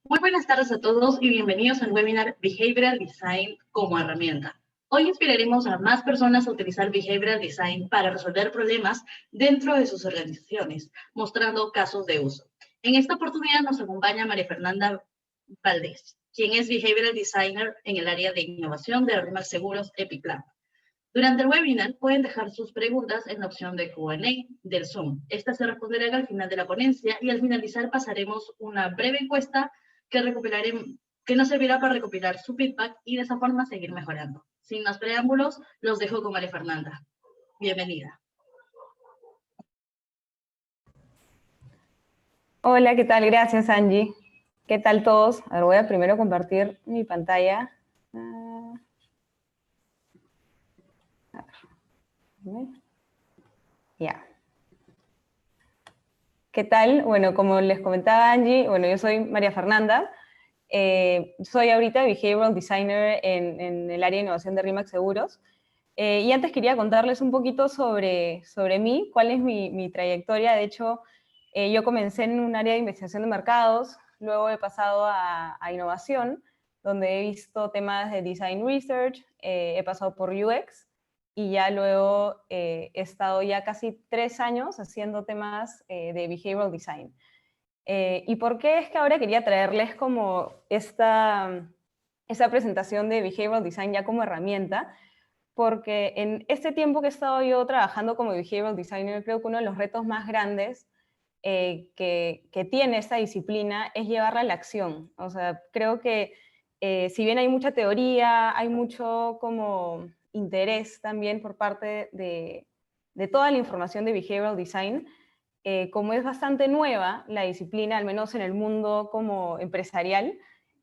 Muy buenas tardes a todos y bienvenidos al webinar Behavioral Design como herramienta. Hoy inspiraremos a más personas a utilizar Behavioral Design para resolver problemas dentro de sus organizaciones, mostrando casos de uso. En esta oportunidad nos acompaña María Fernanda Valdés, quien es Behavioral Designer en el área de innovación de RIMAX Seguros EpiPlan. Durante el webinar pueden dejar sus preguntas en la opción de Q&A del Zoom. Estas se responderán al final de la ponencia y al finalizar pasaremos una breve encuesta que nos servirá para recopilar su feedback y de esa forma seguir mejorando. Sin más preámbulos, los dejo con María Fernanda. Bienvenida. Hola, ¿qué tal? Gracias, Angie. ¿Qué tal todos? A ver, voy a primero compartir mi pantalla. Ya. ¿Qué tal? Bueno, como les comentaba Angie, bueno, yo soy María Fernanda. Soy ahorita Behavioral Designer en el área de innovación de RIMAX Seguros. Y antes quería contarles un poquito sobre mí, cuál es mi trayectoria. De hecho, yo comencé en un área de investigación de mercados, luego he pasado a innovación, donde he visto temas de design research, he pasado por UX, y ya luego he estado ya casi 3 años haciendo temas de behavioral design. ¿Y por qué es que ahora quería traerles como esta presentación de behavioral design ya como herramienta? Porque en este tiempo que he estado yo trabajando como behavioral designer, creo que uno de los retos más grandes que tiene esta disciplina es llevarla a la acción. O sea, creo que si bien hay mucha teoría, hay mucho como interés también por parte de toda la información de behavioral design, como es bastante nueva la disciplina, al menos en el mundo como empresarial,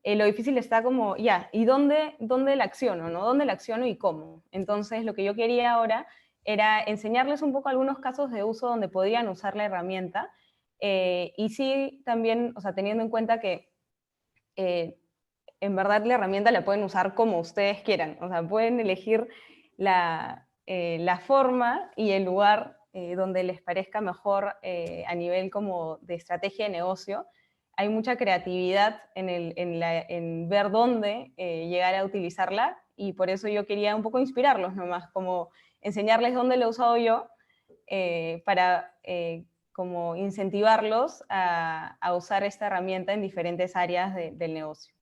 lo difícil está como, ya, ¿y dónde la acciono, no? ¿Dónde la acciono y cómo? Entonces, lo que yo quería ahora era enseñarles un poco algunos casos de uso donde podían usar la herramienta, y sí también, o sea, teniendo en cuenta que en verdad la herramienta la pueden usar como ustedes quieran, o sea, pueden elegir la forma y el lugar donde les parezca mejor a nivel como de estrategia de negocio. Hay mucha creatividad en ver dónde llegar a utilizarla, y por eso yo quería un poco inspirarlos nomás, como enseñarles dónde lo he usado yo, para como incentivarlos a usar esta herramienta en diferentes áreas del negocio.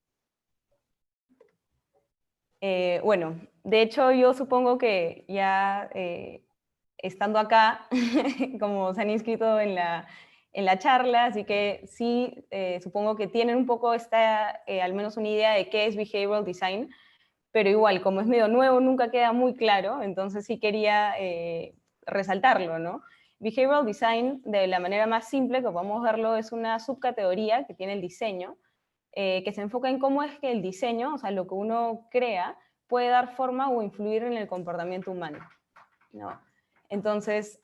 Bueno, de hecho yo supongo que ya estando acá, como se han inscrito en la charla, así que sí, supongo que tienen un poco al menos una idea de qué es behavioral design, pero igual, como es medio nuevo, nunca queda muy claro, entonces sí quería resaltarlo, ¿no? Behavioral design, de la manera más simple que podemos verlo, es una subcategoría que tiene el diseño, que se enfoca en cómo es que el diseño, o sea, lo que uno crea, puede dar forma o influir en el comportamiento humano, ¿no? Entonces,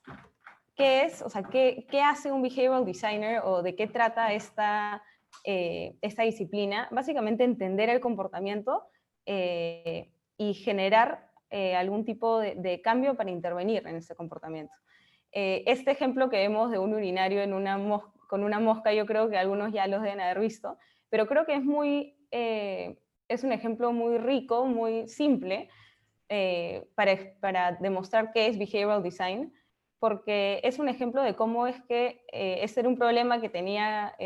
¿qué es? O sea, ¿qué hace un behavioral designer o de qué trata esta disciplina? Básicamente entender el comportamiento y generar algún tipo de cambio para intervenir en ese comportamiento. Este ejemplo que vemos de un urinario con una mosca, yo creo que algunos ya los deben haber visto, pero creo que es un ejemplo muy rico, muy simple, para demostrar qué es behavioral design, porque es un ejemplo de cómo es que este era un problema que tenía,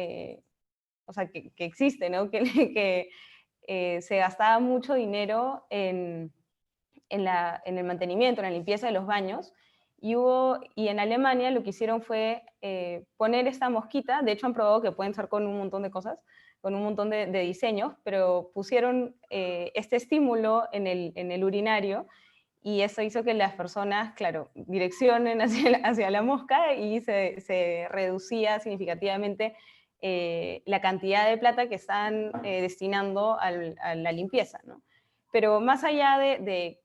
o sea, que existe, ¿no? Que se gastaba mucho dinero en el mantenimiento, en la limpieza de los baños, y en Alemania lo que hicieron fue poner esta mosquita. De hecho han probado que pueden ser con un montón de cosas, con un montón de diseños, pero pusieron este estímulo en el urinario, y eso hizo que las personas, claro, direccionen hacia la mosca, y se reducía significativamente la cantidad de plata que están destinando a la limpieza, ¿no? Pero más allá de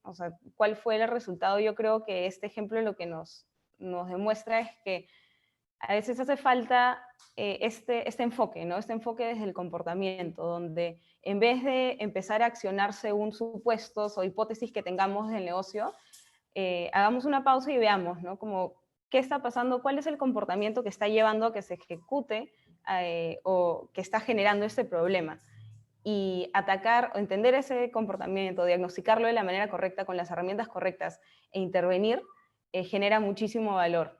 o sea, cuál fue el resultado, yo creo que este ejemplo lo que nos demuestra es que a veces hace falta este enfoque, ¿no? Este enfoque desde el comportamiento, donde en vez de empezar a accionar según supuestos o hipótesis que tengamos del negocio, hagamos una pausa y veamos, ¿no? Como, ¿qué está pasando? ¿Cuál es el comportamiento que está llevando a que se ejecute o que está generando este problema. Y atacar o entender ese comportamiento, diagnosticarlo de la manera correcta, con las herramientas correctas e intervenir, genera muchísimo valor.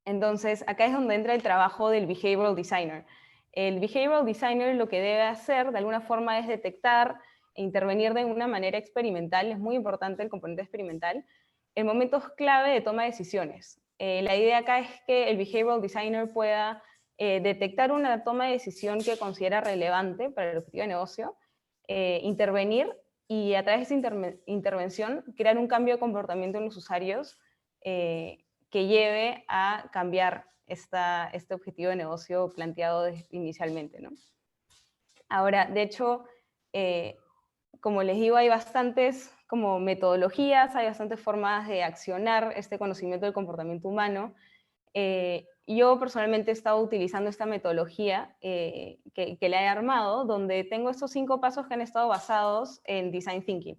Entonces, acá es donde entra el trabajo del behavioral designer. El behavioral designer lo que debe hacer, de alguna forma, es detectar e intervenir de una manera experimental. Es muy importante el componente experimental en momentos clave de toma de decisiones. La idea acá es que el behavioral designer pueda detectar una toma de decisión que considera relevante para el objetivo de negocio, intervenir y a través de esa intervención crear un cambio de comportamiento en los usuarios que lleve a cambiar este objetivo de negocio planteado inicialmente, ¿no? Ahora, de hecho, como les digo, hay bastantes como metodologías, hay bastantes formas de accionar este conocimiento del comportamiento humano. Yo personalmente he estado utilizando esta metodología que la he armado, donde tengo estos 5 pasos que han estado basados en Design Thinking.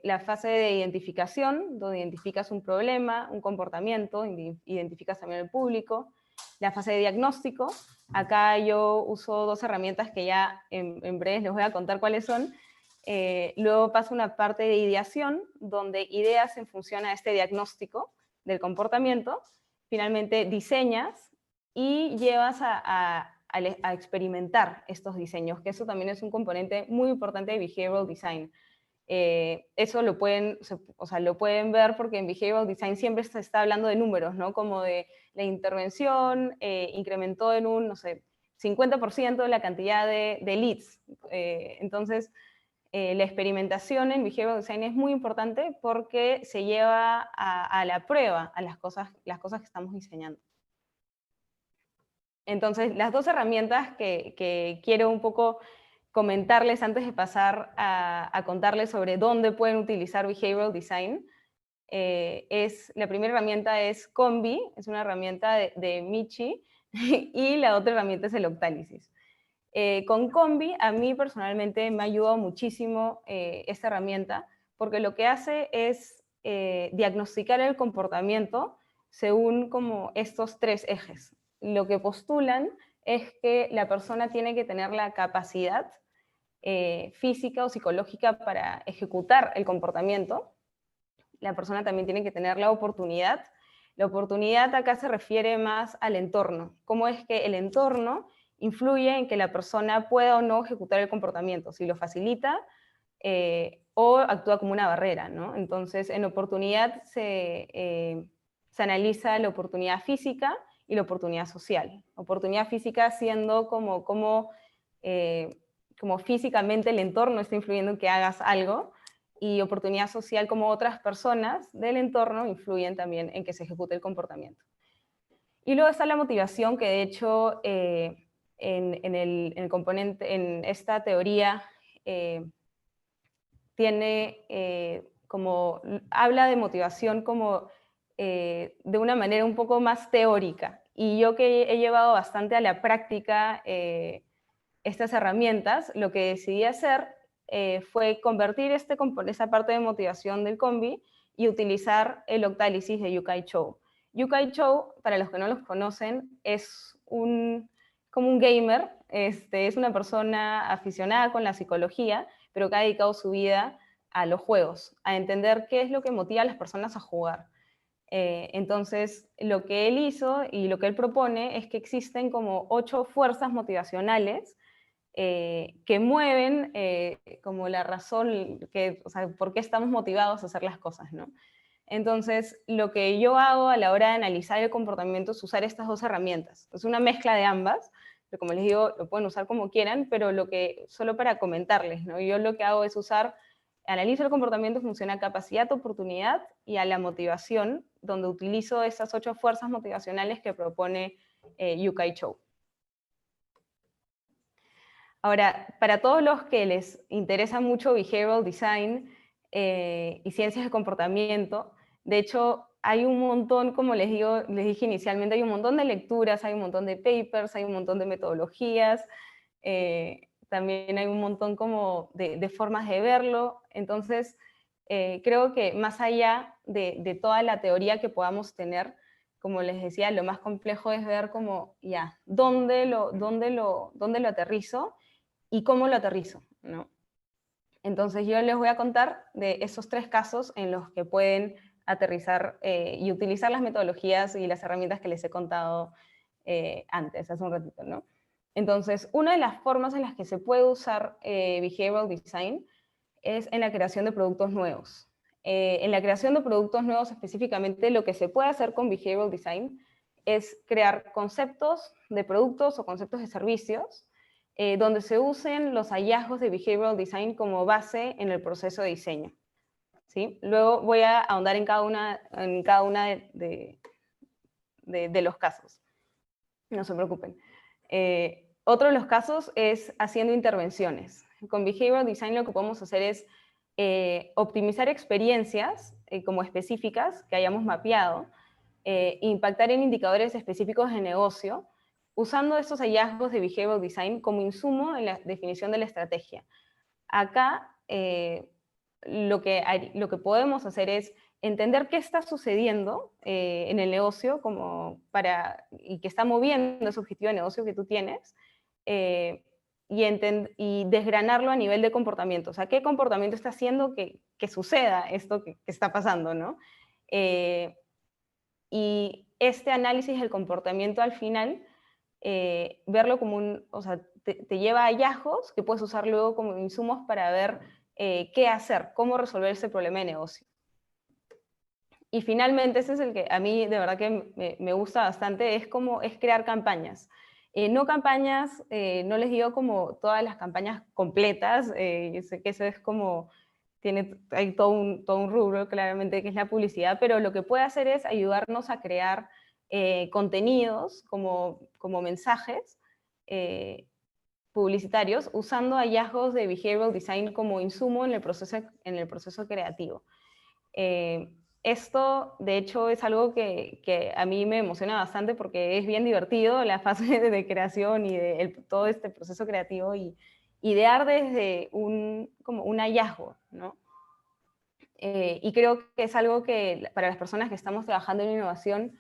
La fase de identificación, donde identificas un problema, un comportamiento, identificas también el público. La fase de diagnóstico, acá yo uso 2 herramientas que ya en breve les voy a contar cuáles son. Luego pasa una parte de ideación, donde ideas en función a este diagnóstico del comportamiento. Finalmente diseñas y llevas a experimentar estos diseños, que eso también es un componente muy importante de behavioral design. Eso lo pueden ver porque en behavioral design siempre se está hablando de números, ¿no? Como de la intervención incrementó en un, no sé, 50% la cantidad de leads. Entonces, la experimentación en behavioral design es muy importante porque se lleva a la prueba a las cosas que estamos diseñando. Entonces, las 2 herramientas que quiero un poco comentarles antes de pasar a contarles sobre dónde pueden utilizar behavioral design, la primera herramienta es Combi, es una herramienta de Michi, y la otra herramienta es el Octalysis. Con Combi, a mí personalmente me ha ayudado muchísimo esta herramienta, porque lo que hace es diagnosticar el comportamiento según como estos 3 ejes. Lo que postulan es que la persona tiene que tener la capacidad física o psicológica para ejecutar el comportamiento. La persona también tiene que tener la oportunidad. La oportunidad acá se refiere más al entorno. ¿Cómo es que el entorno influye en que la persona pueda o no ejecutar el comportamiento? Si lo facilita o actúa como una barrera, ¿no? Entonces, en oportunidad se analiza la oportunidad física y la oportunidad social. Oportunidad física siendo como físicamente el entorno está influyendo en que hagas algo, y oportunidad social como otras personas del entorno influyen también en que se ejecute el comportamiento. Y luego está la motivación, que de hecho en el componente, en esta teoría habla de motivación como de una manera un poco más teórica. Y yo que he llevado bastante a la práctica estas herramientas, lo que decidí hacer fue convertir esa parte de motivación del Combi y utilizar el Octalysis de Yukai Cho. Yukai Cho, para los que no los conocen, es como un gamer, es una persona aficionada con la psicología, pero que ha dedicado su vida a los juegos, a entender qué es lo que motiva a las personas a jugar. Entonces, lo que él hizo y lo que él propone es que existen como 8 fuerzas motivacionales que mueven como la razón, por qué estamos motivados a hacer las cosas, ¿no? Entonces, lo que yo hago a la hora de analizar el comportamiento es usar estas 2 herramientas. Es una mezcla de ambas, pero como les digo, lo pueden usar como quieran, pero solo para comentarles, ¿no? Yo lo que hago es analizo el comportamiento en función a capacidad, oportunidad y a la motivación, donde utilizo esas 8 fuerzas motivacionales que propone Yukai Cho. Ahora, para todos los que les interesa mucho behavioral design y ciencias de comportamiento, de hecho, hay un montón, como les dije inicialmente, hay un montón de lecturas, hay un montón de papers, hay un montón de metodologías, también hay un montón como de formas de verlo. Entonces, creo que más allá de toda la teoría que podamos tener, como les decía, lo más complejo es ver como, ya, dónde lo aterrizo y cómo lo aterrizo, ¿no? Entonces yo les voy a contar de esos 3 casos en los que pueden aterrizar y utilizar las metodologías y las herramientas que les he contado antes, hace un ratito, ¿no? Entonces, una de las formas en las que se puede usar Behavioral Design es en la creación de productos nuevos. En la creación de productos nuevos específicamente, lo que se puede hacer con Behavioral Design es crear conceptos de productos o conceptos de servicios donde se usen los hallazgos de Behavioral Design como base en el proceso de diseño, ¿sí? Luego voy a ahondar en cada una de los casos. No se preocupen. Otro de los casos es haciendo intervenciones. Con Behavioral Design lo que podemos hacer es optimizar experiencias como específicas que hayamos mapeado, impactar en indicadores específicos de negocio, usando estos hallazgos de Behavioral Design como insumo en la definición de la estrategia. Acá lo que podemos hacer es entender qué está sucediendo en el negocio y que está moviendo ese objetivo de negocio que tú tienes, y desgranarlo a nivel de comportamiento. O sea, ¿qué comportamiento está haciendo que suceda esto que está pasando, ¿no? Y este análisis del comportamiento al final, verlo como o sea, te lleva a hallazgos que puedes usar luego como insumos para ver qué hacer, cómo resolver ese problema de negocio. Y finalmente, ese es el que a mí de verdad que me gusta bastante, es crear campañas. No campañas, no les digo como todas las campañas completas, yo sé que eso es como, hay todo un rubro claramente que es la publicidad, pero lo que puede hacer es ayudarnos a crear contenidos como mensajes publicitarios usando hallazgos de Behavioral Design como insumo en el proceso creativo. Esto, de hecho, es algo que a mí me emociona bastante porque es bien divertido la fase de creación y de todo este proceso creativo y idear desde como un hallazgo, ¿no? Y creo que es algo que para las personas que estamos trabajando en innovación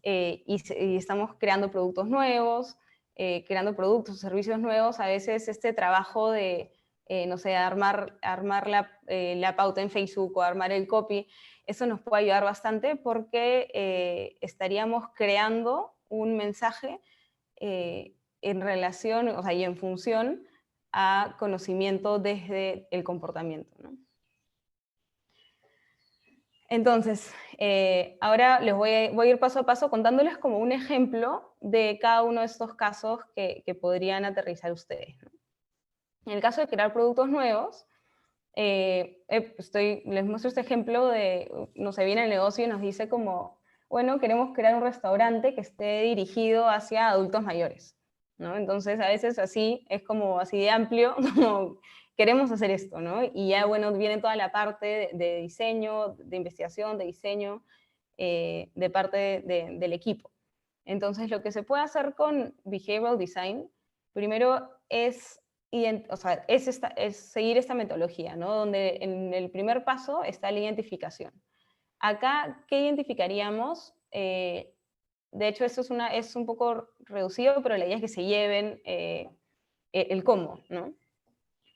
y estamos creando productos nuevos, creando productos o servicios nuevos, a veces este trabajo de, no sé, armar la pauta en Facebook o armar el copy, eso nos puede ayudar bastante porque estaríamos creando un mensaje en relación, o sea, y en función a conocimiento desde el comportamiento, ¿no? Entonces, ahora les voy a ir paso a paso contándoles como un ejemplo de cada uno de estos casos que podrían aterrizar ustedes, ¿no? En el caso de crear productos nuevos, les muestro este ejemplo de, no sé, viene el negocio y nos dice como, bueno, queremos crear un restaurante que esté dirigido hacia adultos mayores, ¿no? Entonces, a veces así, es como así de amplio, como queremos hacer esto, ¿no? Y ya, bueno, viene toda la parte de diseño, de investigación, de diseño, de parte del equipo. Entonces, lo que se puede hacer con Behavioral Design, primero es seguir esta metodología, ¿no? Donde en el primer paso está la identificación. Acá, ¿qué identificaríamos? De hecho, esto es un poco reducido, pero la idea es que se lleven el cómo, ¿no?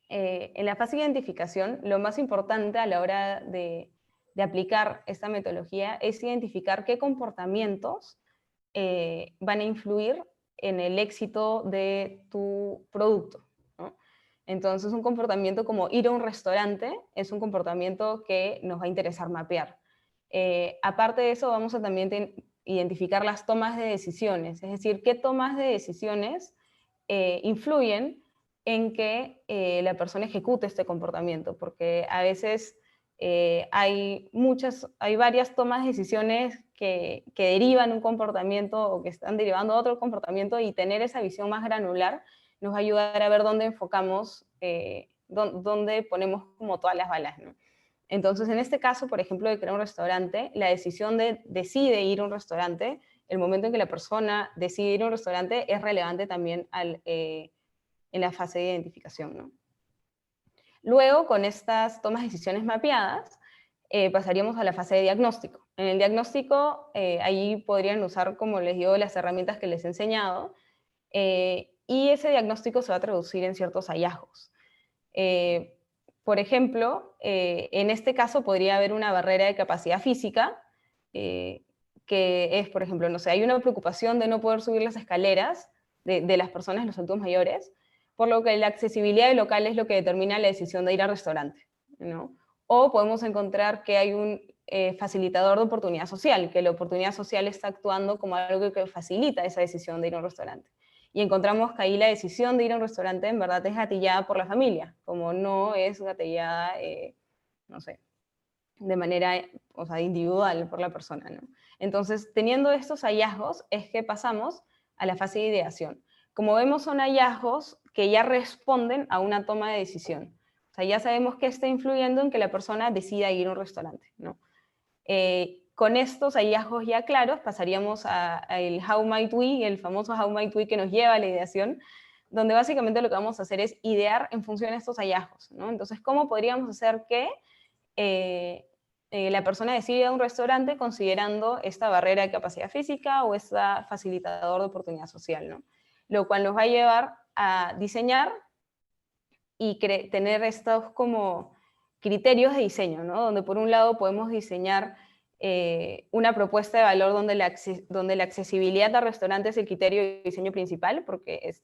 En la fase de identificación, lo más importante a la hora de aplicar esta metodología es identificar qué comportamientos van a influir en el éxito de tu producto, ¿no? Entonces, un comportamiento como ir a un restaurante es un comportamiento que nos va a interesar mapear. Aparte de eso, vamos a también identificar las tomas de decisiones, es decir, qué tomas de decisiones influyen en que la persona ejecute este comportamiento, porque a veces hay varias tomas de decisiones que derivan un comportamiento o que están derivando a otro comportamiento, y tener esa visión más granular nos va a ayudar a ver dónde enfocamos, dónde ponemos como todas las balas, ¿no? Entonces, en este caso, por ejemplo, de crear un restaurante, la decisión decide ir a un restaurante, el momento en que la persona decide ir a un restaurante es relevante también en la fase de identificación, ¿no? Luego, con estas tomas de decisiones mapeadas, pasaríamos a la fase de diagnóstico. En el diagnóstico, ahí podrían usar, como les digo, las herramientas que les he enseñado, y ese diagnóstico se va a traducir en ciertos hallazgos. Por ejemplo, en este caso podría haber una barrera de capacidad física, que es, por ejemplo, no sé, hay una preocupación de no poder subir las escaleras de las personas, los adultos mayores, por lo que la accesibilidad del local es lo que determina la decisión de ir al restaurante, ¿no? O podemos encontrar que hay un facilitador de oportunidad social, que la oportunidad social está actuando como algo que facilita esa decisión de ir a un restaurante. Y encontramos que ahí la decisión de ir a un restaurante en verdad es gatillada por la familia, como no es gatillada, no sé, de manera, o sea, individual por la persona, ¿no? Entonces, teniendo estos hallazgos, es que pasamos a la fase de ideación. Como vemos, son hallazgos que ya responden a una toma de decisión. O sea, ya sabemos qué está influyendo en que la persona decida ir a un restaurante, ¿no? Con estos hallazgos ya claros, pasaríamos al How Might We, el famoso How Might We que nos lleva a la ideación, donde básicamente lo que vamos a hacer es idear en función de estos hallazgos, ¿no? Entonces, ¿cómo podríamos hacer que la persona decide ir a un restaurante considerando esta barrera de capacidad física o este facilitador de oportunidad social, ¿no? Lo cual nos va a llevar a diseñar y tener estos como criterios de diseño, ¿no? Donde por un lado podemos diseñar una propuesta de valor donde la accesibilidad al restaurante es el criterio de diseño principal, porque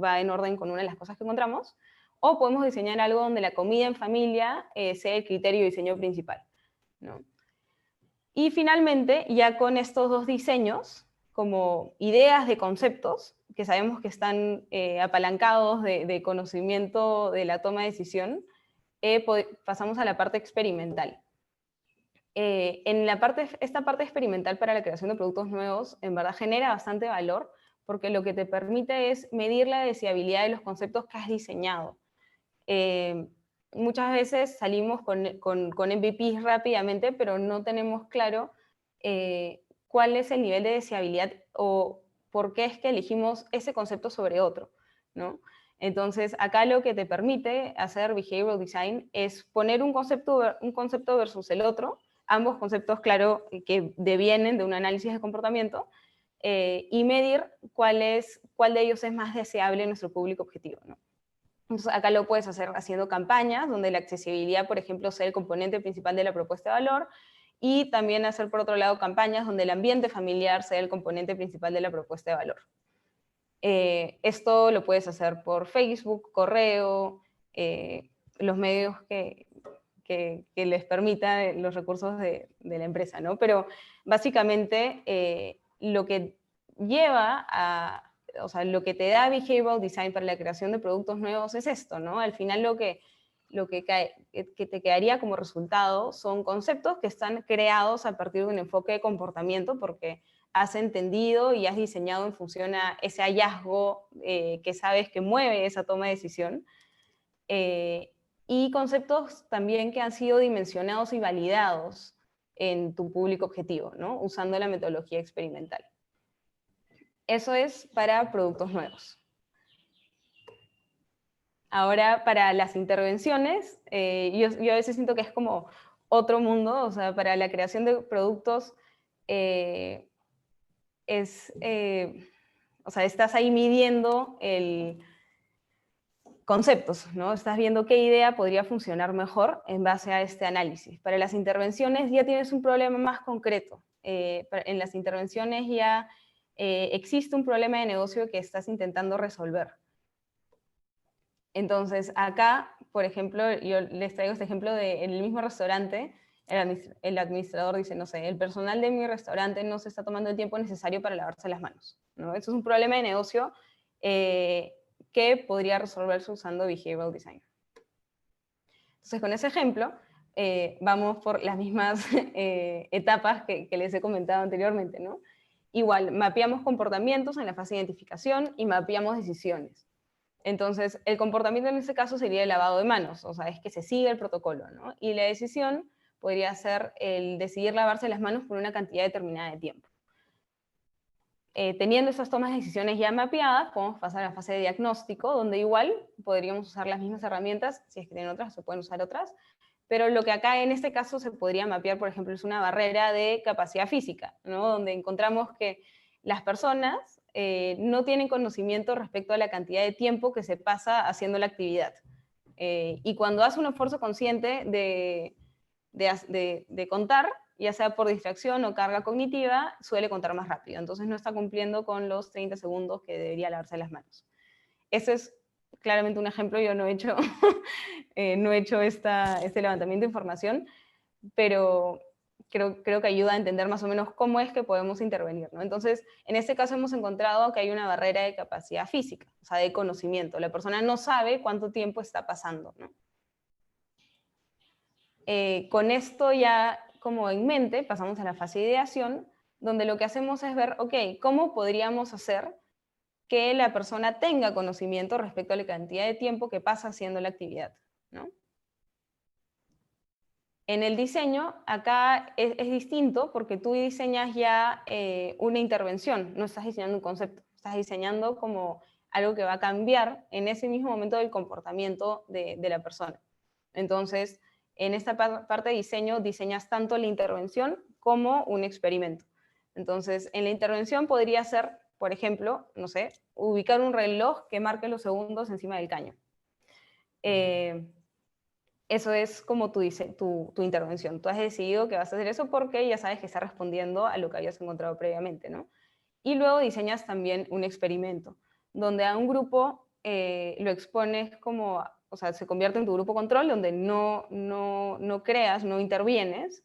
va en orden con una de las cosas que encontramos, o podemos diseñar algo donde la comida en familia sea el criterio de diseño principal, ¿no? Y finalmente, ya con estos dos diseños, como ideas de conceptos, que sabemos que están apalancados de conocimiento de la toma de decisión, pasamos a la parte experimental. Esta parte experimental para la creación de productos nuevos, en verdad genera bastante valor, porque lo que te permite es medir la deseabilidad de los conceptos que has diseñado. Muchas veces salimos con MVPs rápidamente, pero no tenemos claro cuál es el nivel de deseabilidad o por qué es que elegimos ese concepto sobre otro, ¿no? Entonces, acá lo que te permite hacer behavioral design es poner un concepto versus el otro, ambos conceptos, claro, que devienen de un análisis de comportamiento, y medir cuál de ellos es más deseable en nuestro público objetivo, ¿no? Entonces, acá lo puedes hacer haciendo campañas, donde la accesibilidad, por ejemplo, sea el componente principal de la propuesta de valor, y también hacer, por otro lado, campañas donde el ambiente familiar sea el componente principal de la propuesta de valor. Esto lo puedes hacer por Facebook, correo, los medios que les permita los recursos de la empresa, ¿no? Pero básicamente lo que lleva o sea, lo que te da behavioral design para la creación de productos nuevos es esto, ¿no? Al final lo que te quedaría como resultado son conceptos que están creados a partir de un enfoque de comportamiento, porque has entendido y has diseñado en función a ese hallazgo que sabes que mueve esa toma de decisión, y conceptos también que han sido dimensionados y validados en tu público objetivo, ¿no? Usando la metodología experimental. Eso es para productos nuevos. Ahora, para las intervenciones, yo a veces siento que es como otro mundo, o sea, para la creación de productos o sea, estás ahí midiendo conceptos, ¿no? Estás viendo qué idea podría funcionar mejor en base a este análisis. Para las intervenciones ya tienes un problema más concreto. En las intervenciones ya existe un problema de negocio que estás intentando resolver. Entonces, acá, por ejemplo, yo les traigo este ejemplo de en el mismo restaurante, el administrador dice, no sé, el personal de mi restaurante no se está tomando el tiempo necesario para lavarse las manos, ¿no? Eso es un problema de negocio que podría resolverse usando behavioral design. Entonces, con ese ejemplo, vamos por las mismas etapas que les he comentado anteriormente, ¿no? Igual, mapeamos comportamientos en la fase de identificación y mapeamos decisiones. Entonces, el comportamiento en este caso sería el lavado de manos, o sea, es que se sigue el protocolo, ¿no? Y la decisión podría ser el decidir lavarse las manos por una cantidad determinada de tiempo. Teniendo esas tomas de decisiones ya mapeadas, podemos pasar a la fase de diagnóstico, donde igual podríamos usar las mismas herramientas, si es que tienen otras, se pueden usar otras, Pero lo que acá en este caso se podría mapear, por ejemplo, es una barrera de capacidad física, ¿no? Donde encontramos que las personas no tienen conocimiento respecto a la cantidad de tiempo que se pasa haciendo la actividad. Y cuando hace un esfuerzo consciente de contar, ya sea por distracción o carga cognitiva, suele contar más rápido. Entonces no está cumpliendo con los 30 segundos que debería lavarse las manos. Ese es claramente un ejemplo. Yo no he hecho, no he hecho este levantamiento de información, pero creo que ayuda a entender más o menos cómo es que podemos intervenir, ¿no? Entonces, en este caso hemos encontrado que hay una barrera de capacidad física, o sea, de conocimiento. La persona no sabe cuánto tiempo está pasando, ¿no? Con esto ya como en mente, pasamos a la fase de ideación, donde lo que hacemos es ver, ok, ¿cómo podríamos hacer que la persona tenga conocimiento respecto a la cantidad de tiempo que pasa haciendo la actividad, ¿no? En el diseño, acá es distinto porque tú diseñas ya una intervención, no estás diseñando un concepto, estás diseñando como algo que va a cambiar en ese mismo momento del comportamiento de la persona. Entonces, en esta parte de diseño, diseñas tanto la intervención como un experimento. Entonces, en la intervención podría ser, por ejemplo, no sé, ubicar un reloj que marque los segundos encima del caño. Eso es como tu intervención. Tú has decidido que vas a hacer eso porque ya sabes que está respondiendo a lo que habías encontrado previamente, ¿no? Y luego diseñas también un experimento, donde a un grupo lo expones como, o sea, se convierte en tu grupo control, donde no creas, no intervienes,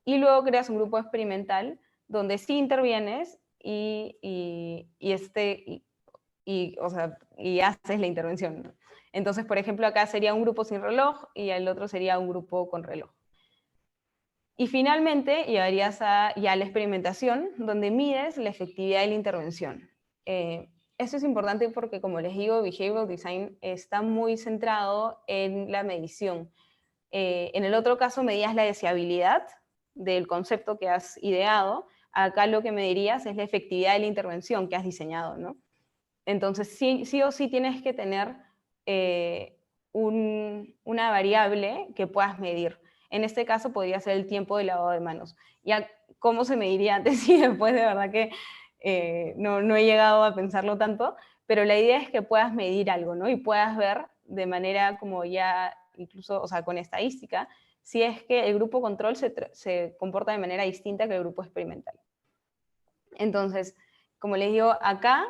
y luego creas un grupo experimental donde sí intervienes o sea, y haces la intervención, ¿no? Entonces, por ejemplo, acá sería un grupo sin reloj y el otro sería un grupo con reloj. Y finalmente llevarías ya a la experimentación, donde mides la efectividad de la intervención. Esto es importante porque, como les digo, Behavioral Design está muy centrado en la medición. En el otro caso medías la deseabilidad del concepto que has ideado. Acá lo que medirías es la efectividad de la intervención que has diseñado, ¿no? Entonces, sí o sí tienes que tener una variable que puedas medir. En este caso podría ser el tiempo de lavado de manos. Ya, ¿cómo se mediría antes y después? De verdad que no he llegado a pensarlo tanto, pero la idea es que puedas medir algo, ¿no? Y puedas ver de manera como ya, incluso, o sea, con estadística, si es que el grupo control se comporta de manera distinta que el grupo experimental. Entonces, como les digo, acá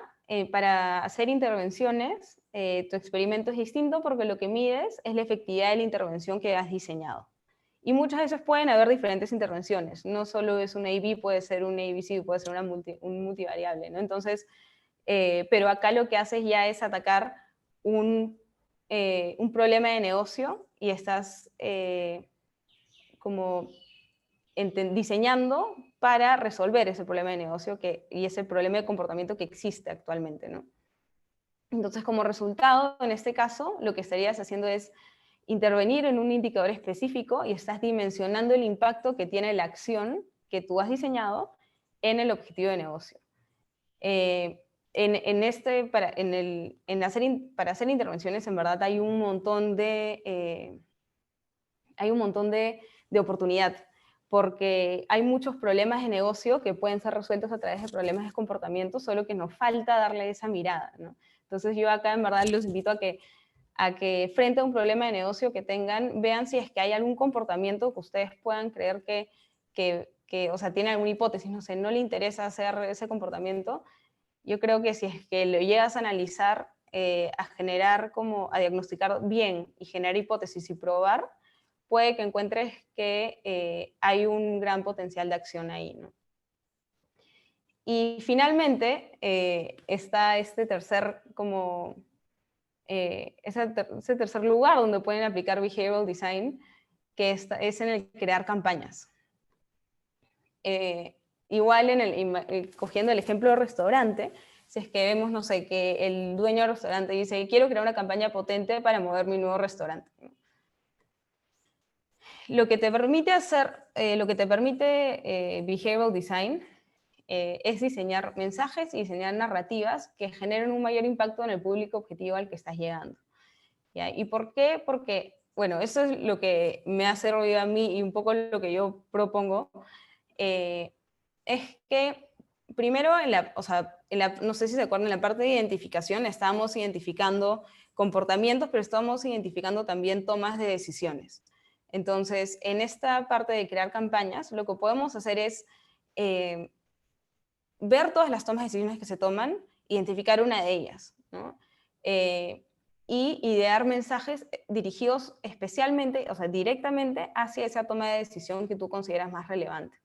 para hacer intervenciones, tu experimento es distinto porque lo que mides es la efectividad de la intervención que has diseñado. Y muchas veces pueden haber diferentes intervenciones. No solo es un A-B, puede ser un ABC, puede ser un multivariable, ¿no? Entonces, pero acá lo que haces ya es atacar un problema de negocio y estás como diseñando para resolver ese problema de negocio y ese problema de comportamiento que existe actualmente, ¿no? Entonces, como resultado, en este caso, lo que estarías haciendo es intervenir en un indicador específico y estás dimensionando el impacto que tiene la acción que tú has diseñado en el objetivo de negocio. Para hacer intervenciones, en verdad, hay un montón de oportunidad, porque hay muchos problemas de negocio que pueden ser resueltos a través de problemas de comportamiento, solo que nos falta darle esa mirada, ¿no? Entonces yo acá en verdad los invito a que frente a un problema de negocio que tengan, vean si es que hay algún comportamiento que ustedes puedan creer o sea, tiene alguna hipótesis, no sé, no le interesa hacer ese comportamiento. Yo creo que si es que lo llegas a analizar, a diagnosticar bien y generar hipótesis y probar, puede que encuentres que hay un gran potencial de acción ahí, ¿no? Y finalmente está ese tercer lugar donde pueden aplicar Behavioral Design, que es en el crear campañas. Igual, cogiendo el ejemplo del restaurante, si es que vemos, no sé, que el dueño del restaurante dice, quiero crear una campaña potente para mover mi nuevo restaurante, ¿no? Lo que te permite Behavioral Design es diseñar mensajes y diseñar narrativas que generen un mayor impacto en el público objetivo al que estás llegando, ¿ya? ¿Y por qué? Porque bueno, eso es lo que me hace ruido a mí y un poco lo que yo propongo, es que primero, o sea, no sé si se acuerdan, en la parte de identificación estábamos identificando comportamientos, pero estábamos identificando también tomas de decisiones. Entonces, en esta parte de crear campañas, lo que podemos hacer es ver todas las tomas de decisiones que se toman, identificar una de ellas, ¿no? Y idear mensajes dirigidos especialmente, o sea, directamente hacia esa toma de decisión que tú consideras más relevante,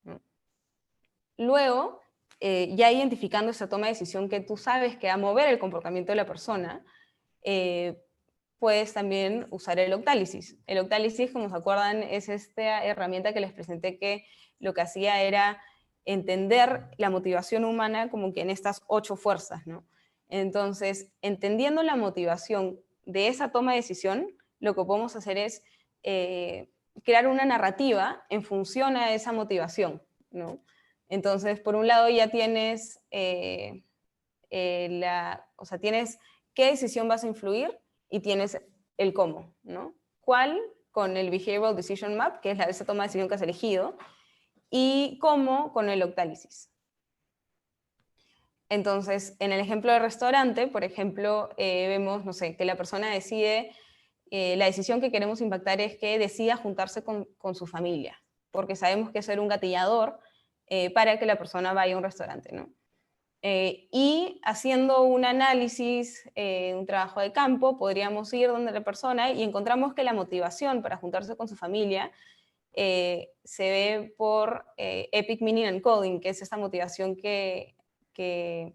¿no? Luego, ya identificando esa toma de decisión que tú sabes que va a mover el comportamiento de la persona, puedes también usar el octálisis. El octálisis, como se acuerdan, es esta herramienta que les presenté que lo que hacía era entender la motivación humana como que en estas 8 fuerzas, ¿no? Entonces, entendiendo la motivación de esa toma de decisión, lo que podemos hacer es crear una narrativa en función a esa motivación, ¿no? Entonces, por un lado ya tienes, o sea, tienes qué decisión vas a influir y tienes el cómo, ¿no? ¿Cuál? Con el Behavioral Decision Map, que es esa toma de decisión que has elegido, y cómo con el octálisis. Entonces, en el ejemplo de restaurante, por ejemplo, vemos, no sé, que la persona decide, la decisión que queremos impactar es que decida juntarse con su familia, porque sabemos que eso era un gatillador para que la persona vaya a un restaurante, ¿no? Y haciendo un análisis, un trabajo de campo, podríamos ir donde la persona y encontramos que la motivación para juntarse con su familia se ve por Epic Meaning and Coding, que es esta motivación que, que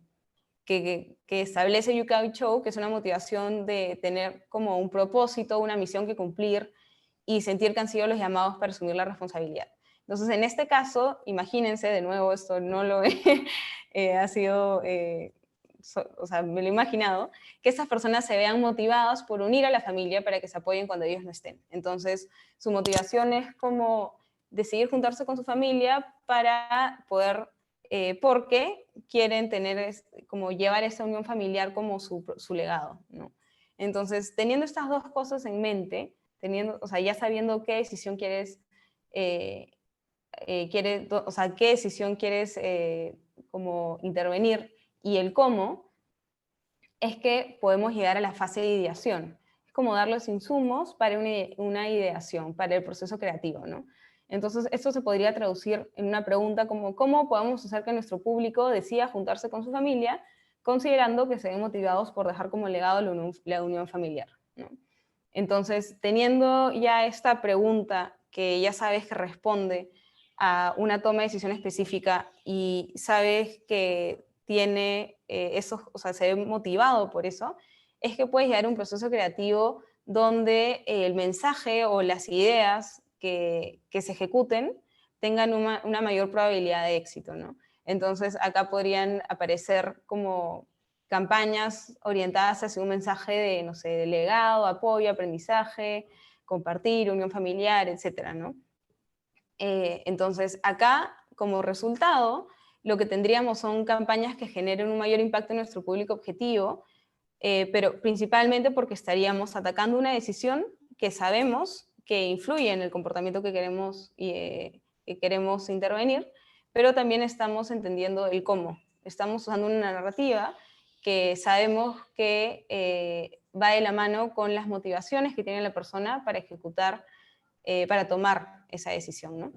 establece Yukai Cho, que es una motivación de tener como un propósito, una misión que cumplir y sentir que han sido los llamados para asumir la responsabilidad. Entonces, en este caso, imagínense, de nuevo, esto no lo ha sido, o sea, me lo he imaginado, que estas personas se vean motivadas por unir a la familia para que se apoyen cuando ellos no estén. Entonces, su motivación es como decidir juntarse con su familia para poder, porque quieren tener, como llevar esa unión familiar como su legado, ¿no? Entonces, teniendo estas dos cosas en mente, teniendo, o sea, ya sabiendo qué decisión quieres, o sea, qué decisión quieres como intervenir y el cómo, es que podemos llegar a la fase de ideación. Es como dar los insumos para una ideación, para el proceso creativo, ¿no? Entonces, esto se podría traducir en una pregunta como ¿cómo podemos hacer que nuestro público decida juntarse con su familia, considerando que se ven motivados por dejar como legado la unión familiar, ¿no? Entonces, teniendo ya esta pregunta que ya sabes que responde a una toma de decisión específica y sabes que tiene eso, o sea, se ve motivado por eso, es que puedes llegar a un proceso creativo donde el mensaje o las ideas que se ejecuten tengan una mayor probabilidad de éxito, ¿no? Entonces, acá podrían aparecer como campañas orientadas hacia un mensaje de, no sé, de legado, apoyo, aprendizaje, compartir, unión familiar, etcétera, ¿no? Entonces, acá, como resultado, lo que tendríamos son campañas que generen un mayor impacto en nuestro público objetivo, pero principalmente porque estaríamos atacando una decisión que sabemos que influye en el comportamiento que queremos intervenir, pero también estamos entendiendo el cómo. Estamos usando una narrativa que sabemos que va de la mano con las motivaciones que tiene la persona para ejecutar, para tomar esa decisión, ¿no?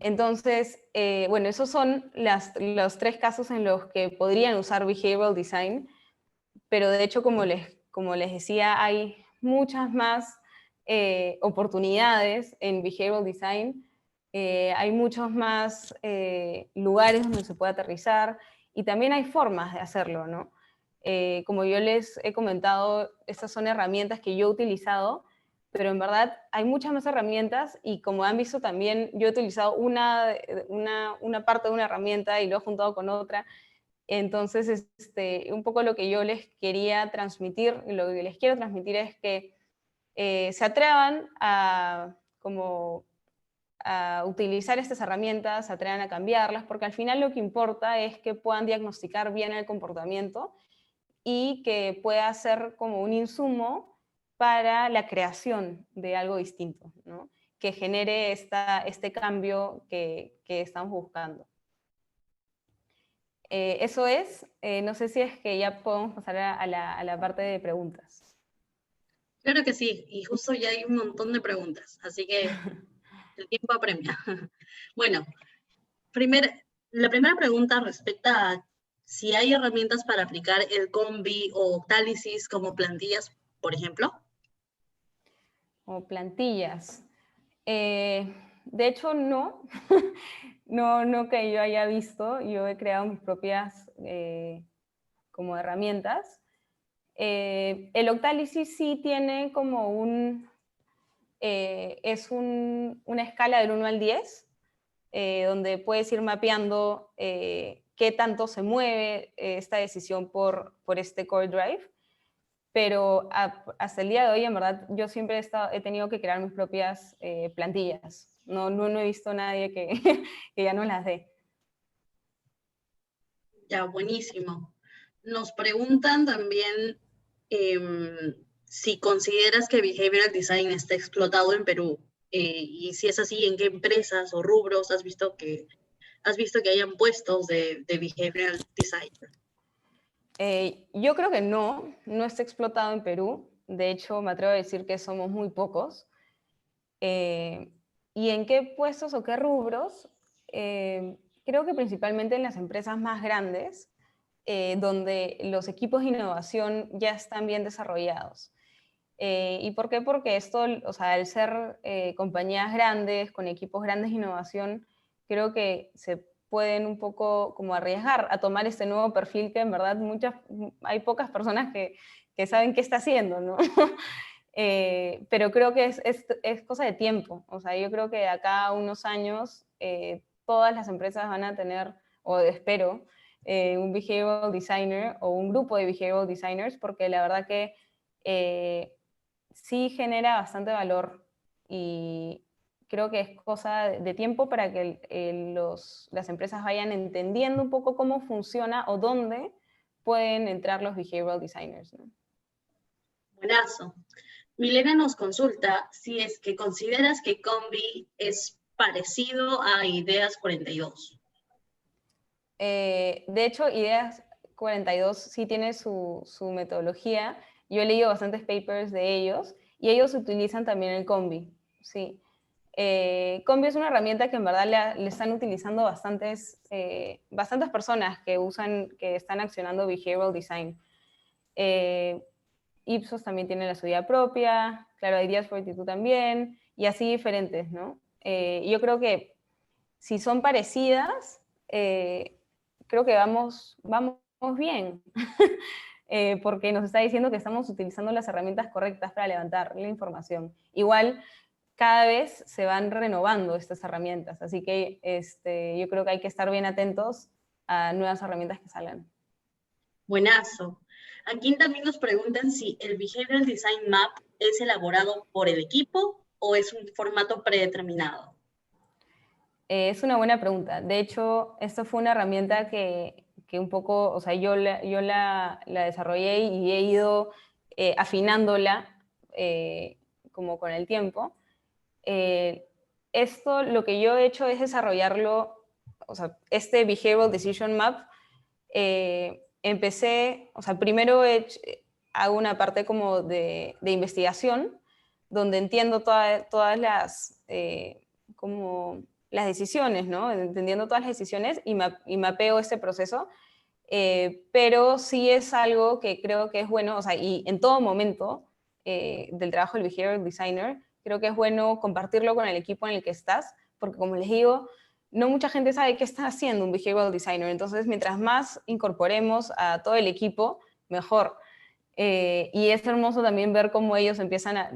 Entonces, bueno, esos son los 3 casos en los que podrían usar Behavioral Design, pero de hecho, como les decía, hay muchas más oportunidades en Behavioral Design, hay muchos más lugares donde se puede aterrizar y también hay formas de hacerlo, ¿no? Como yo les he comentado, estas son herramientas que yo he utilizado, pero en verdad hay muchas más herramientas y como han visto también, yo he utilizado una parte de una herramienta y lo he juntado con otra. Entonces, un poco lo que yo les quería transmitir, lo que les quiero transmitir es que se atrevan a utilizar estas herramientas, se atrevan a cambiarlas, porque al final lo que importa es que puedan diagnosticar bien el comportamiento y que pueda ser como un insumo para la creación de algo distinto, ¿no? Que genere este cambio que estamos buscando. Eso es, no sé si es que ya podemos pasar a la parte de preguntas. Claro que sí, y justo ya hay un montón de preguntas, así que el tiempo apremia. Bueno, la primera pregunta respecta a si hay herramientas para aplicar el Combi o Octalysis como plantillas, por ejemplo. O plantillas. De hecho, no. No que yo haya visto. Yo he creado mis propias como herramientas. El Octalysis sí tiene como una escala del 1 al 10, donde puedes ir mapeando qué tanto se mueve esta decisión por este core drive. Pero hasta el día de hoy, en verdad, yo siempre he tenido que crear mis propias plantillas. No he visto a nadie que, que ya no las dé. Ya, buenísimo. Nos preguntan también si consideras que Behavioral Design está explotado en Perú. Y si es así, ¿en qué empresas o rubros has visto que hayan puestos de Behavioral Design? Yo creo que no está explotado en Perú. De hecho, me atrevo a decir que somos muy pocos. ¿Y en qué puestos o qué rubros? Creo que principalmente en las empresas más grandes, donde los equipos de innovación ya están bien desarrollados. ¿Y por qué? Porque esto, o sea, al ser compañías grandes, con equipos grandes de innovación, creo que se pueden un poco como arriesgar a tomar este nuevo perfil que en verdad hay pocas personas que saben qué está haciendo, ¿no? Pero creo que es cosa de tiempo. O sea, yo creo que de acá a unos años todas las empresas van a tener, o espero, un behavioral designer o un grupo de behavioral designers, porque la verdad que sí genera bastante valor y creo que es cosa de tiempo para que las empresas vayan entendiendo un poco cómo funciona o dónde pueden entrar los behavioral designers, ¿no? Buenazo. Milena nos consulta si es que consideras que Combi es parecido a Ideas 42. De hecho, Ideas 42 sí tiene su metodología. Yo he leído bastantes papers de ellos y ellos utilizan también el Combi, sí. Combi es una herramienta que en verdad le están utilizando bastantes personas que están accionando behavioral design. Ipsos también tiene la suya propia, claro, Ideas 42 también, y así diferentes, ¿no? Yo creo que si son parecidas, creo que vamos bien, porque nos está diciendo que estamos utilizando las herramientas correctas para levantar la información. Igual, cada vez se van renovando estas herramientas, así que yo creo que hay que estar bien atentos a nuevas herramientas que salgan. Buenazo. Aquí también nos preguntan si el Behavioral Design Map es elaborado por el equipo o es un formato predeterminado. Es una buena pregunta. De hecho, esto fue una herramienta que un poco, o sea, yo la desarrollé y he ido afinándola como con el tiempo. Esto, lo que yo he hecho es desarrollarlo, o sea, este Behavioral Decision Map, empecé, o sea, primero hago una parte como de investigación, donde entiendo todas las, como las decisiones, ¿no? Entendiendo todas las decisiones y mapeo este proceso, pero sí es algo que creo que es bueno, o sea, y en todo momento del trabajo del behavioral designer, creo que es bueno compartirlo con el equipo en el que estás, porque como les digo, no mucha gente sabe qué está haciendo un behavioral designer, entonces mientras más incorporemos a todo el equipo, mejor. Y es hermoso también ver cómo ellos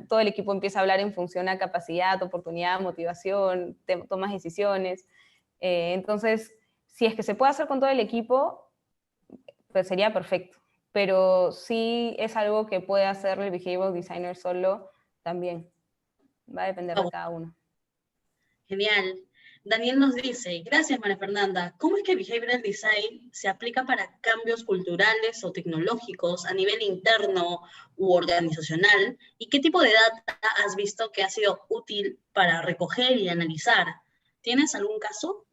todo el equipo empieza a hablar en función a capacidad, oportunidad, motivación, tomas decisiones. Entonces, si es que se puede hacer con todo el equipo, pues sería perfecto. Pero sí es algo que puede hacer el behavioral designer solo también. Va a depender de Oh, cada uno. genial. Daniel nos dice, gracias María Fernanda, ¿cómo es que Behavioral Design se aplica para cambios culturales o tecnológicos a nivel interno u organizacional? ¿Y qué tipo de data has visto que ha sido útil para recoger y analizar? ¿Tienes algún caso?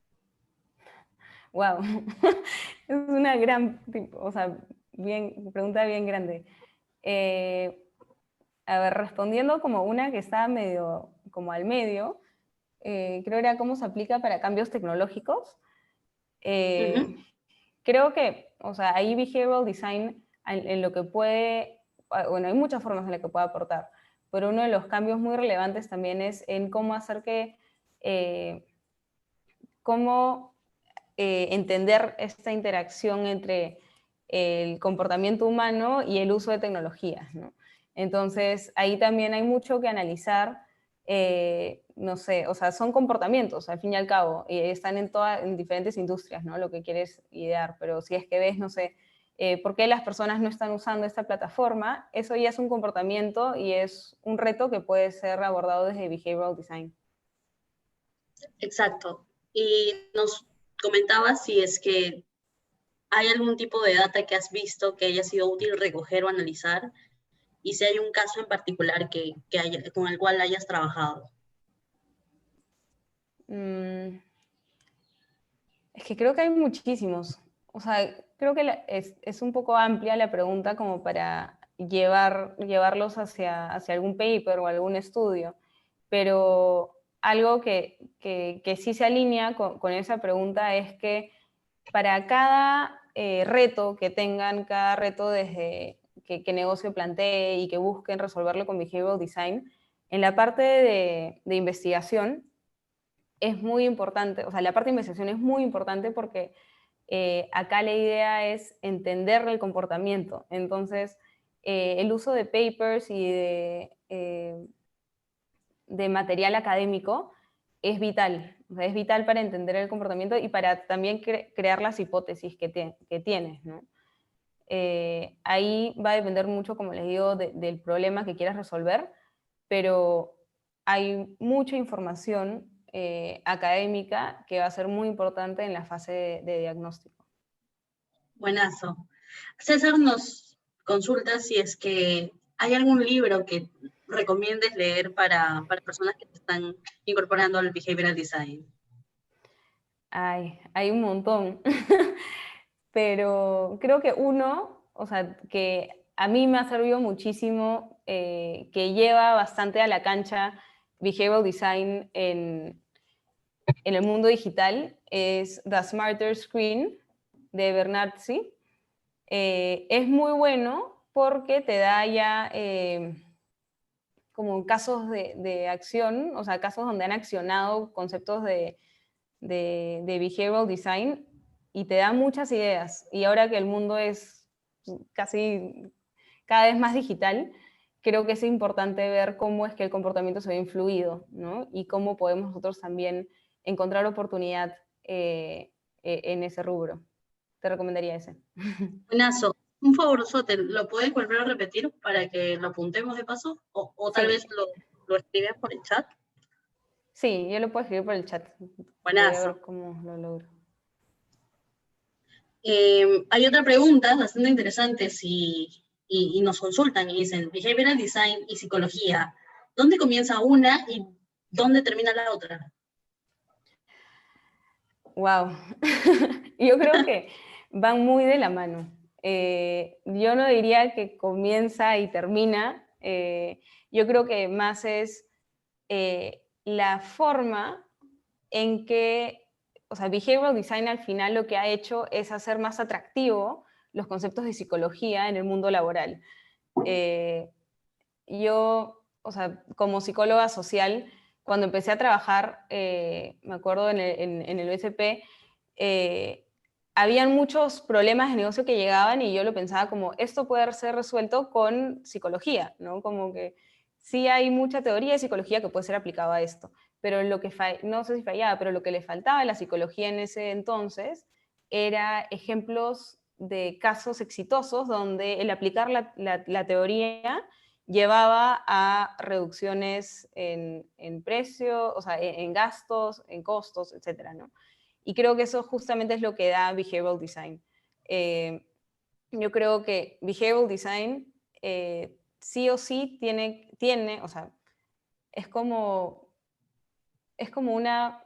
Wow, es una gran, o sea, pregunta bien grande. A ver, respondiendo como una que está medio, como al medio, creo era cómo se aplica para cambios tecnológicos. Creo que, o sea, ahí behavioral design en lo que puede, bueno, hay muchas formas en las que puede aportar, pero uno de los cambios muy relevantes también es en cómo hacer que, cómo entender esta interacción entre el comportamiento humano y el uso de tecnologías, ¿no? Entonces, ahí también hay mucho que analizar, no sé, o sea, son comportamientos, al fin y al cabo, y están en diferentes industrias, ¿no? Lo que quieres idear, pero si es que ves, no sé, por qué las personas no están usando esta plataforma, eso ya es un comportamiento y es un reto que puede ser abordado desde behavioral design. Exacto. Y nos comentaba si es que hay algún tipo de data que has visto que haya sido útil recoger o analizar y si hay un caso en particular con el cual hayas trabajado. Es que creo que hay muchísimos. O sea, creo que es un poco amplia la pregunta como para llevarlos hacia algún paper o algún estudio. Pero algo que sí se alinea con esa pregunta es que para cada reto que tengan, cada reto desde que negocio plantee y que busquen resolverlo con behavioral design, en la parte de investigación es muy importante, o sea, la parte de investigación es muy importante porque acá la idea es entender el comportamiento. Entonces, el uso de papers y de material académico es vital. O sea, es vital para entender el comportamiento y para también crear las hipótesis que tienes, ¿no? Ahí va a depender mucho, como les digo, del problema que quieras resolver, pero hay mucha información académica que va a ser muy importante en la fase de diagnóstico. Buenazo. César nos consulta si es que hay algún libro que recomiendes leer para personas que se están incorporando al behavioral design. Hay un montón, pero creo que uno, o sea, que a mí me ha servido muchísimo, que lleva bastante a la cancha behavioral design en el mundo digital, es The Smarter Screen de Bernarzi. Es muy bueno porque te da ya como casos de acción, o sea, casos donde han accionado conceptos de behavioral design y te da muchas ideas. Y ahora que el mundo es casi cada vez más digital, creo que es importante ver cómo es que el comportamiento se ve influido, ¿no? Y cómo podemos nosotros también encontrar oportunidad en ese rubro. Te recomendaría ese. Buenazo. Un favorzote, ¿lo puedes volver a repetir para que lo apuntemos de paso? O tal Sí, vez lo escribes por el chat. sí, yo lo puedo escribir por el chat. Voy a Buenazo. ver cómo lo logro. Hay otra pregunta bastante interesante y nos consultan y dicen, behavioral design y psicología, ¿dónde comienza una y dónde termina la otra? Wow. Yo creo que van muy de la mano. Yo no diría que comienza y termina. Yo creo que más es la forma en que, o sea, behavioral design al final lo que ha hecho es hacer más atractivo los conceptos de psicología en el mundo laboral. Yo, o sea, como psicóloga social, cuando empecé a trabajar, me acuerdo en el USP, habían muchos problemas de negocio que llegaban y yo lo pensaba como, esto puede ser resuelto con psicología, ¿no? Como que sí hay mucha teoría de psicología que puede ser aplicada a esto, pero lo que, no sé si fallaba, pero lo que le faltaba a la psicología en ese entonces era ejemplos de casos exitosos donde el aplicar la teoría llevaba a reducciones en precio, o sea, en gastos, en costos, etcétera, ¿no? Y creo que eso justamente es lo que da behavioral design. Yo creo que behavioral design sí o sí tiene, o sea, es como una,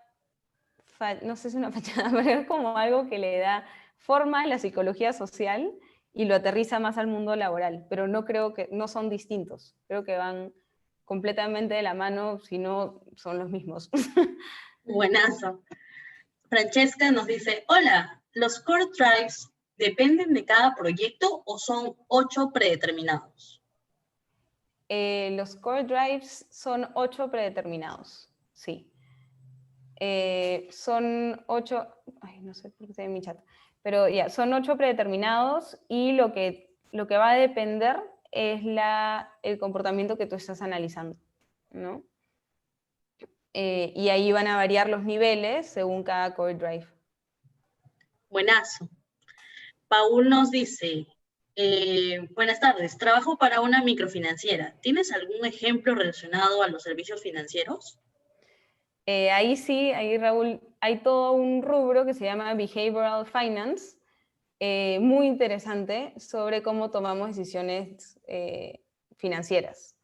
no sé si es una fachada, pero es como algo que le da forma a la psicología social y lo aterriza más al mundo laboral, pero no creo que, no son distintos, creo que van completamente de la mano, si no son los mismos. Buenazo. Francesca nos dice, hola, ¿los core drives dependen de cada proyecto o son 8 predeterminados? Los core drives son 8 predeterminados, sí. Son 8, ay, no sé por qué está en mi chat, pero ya, son 8 predeterminados y lo que va a depender es el comportamiento que tú estás analizando, ¿no? Y ahí van a variar los niveles según cada core drive. Buenazo. Paul nos dice, buenas tardes, trabajo para una microfinanciera. ¿Tienes algún ejemplo relacionado a los servicios financieros? Ahí sí, ahí Raúl, hay todo un rubro que se llama Behavioral Finance, muy interesante sobre cómo tomamos decisiones financieras.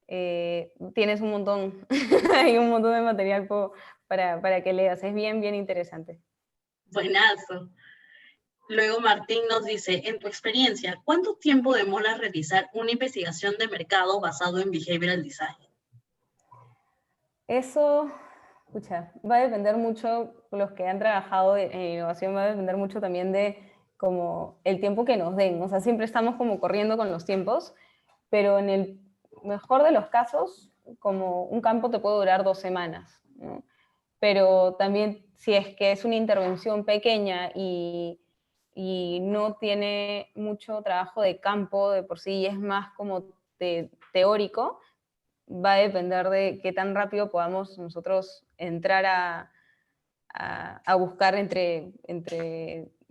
Tienes un montón, hay un montón de material para que leas, es bien, bien interesante. Buenazo. Luego Martín nos dice, en tu experiencia, ¿cuánto tiempo demora realizar una investigación de mercado basado en behavioral design? Eso, escucha, va a depender mucho, los que han trabajado en innovación, va a depender mucho también de como el tiempo que nos den. O sea, siempre estamos como corriendo con los tiempos, pero en el mejor de los casos, como un campo te puede durar 2 semanas, ¿no? Pero también si es que es una intervención pequeña y no tiene mucho trabajo de campo de por sí, es más como teórico, va a depender de qué tan rápido podamos nosotros entrar a buscar entre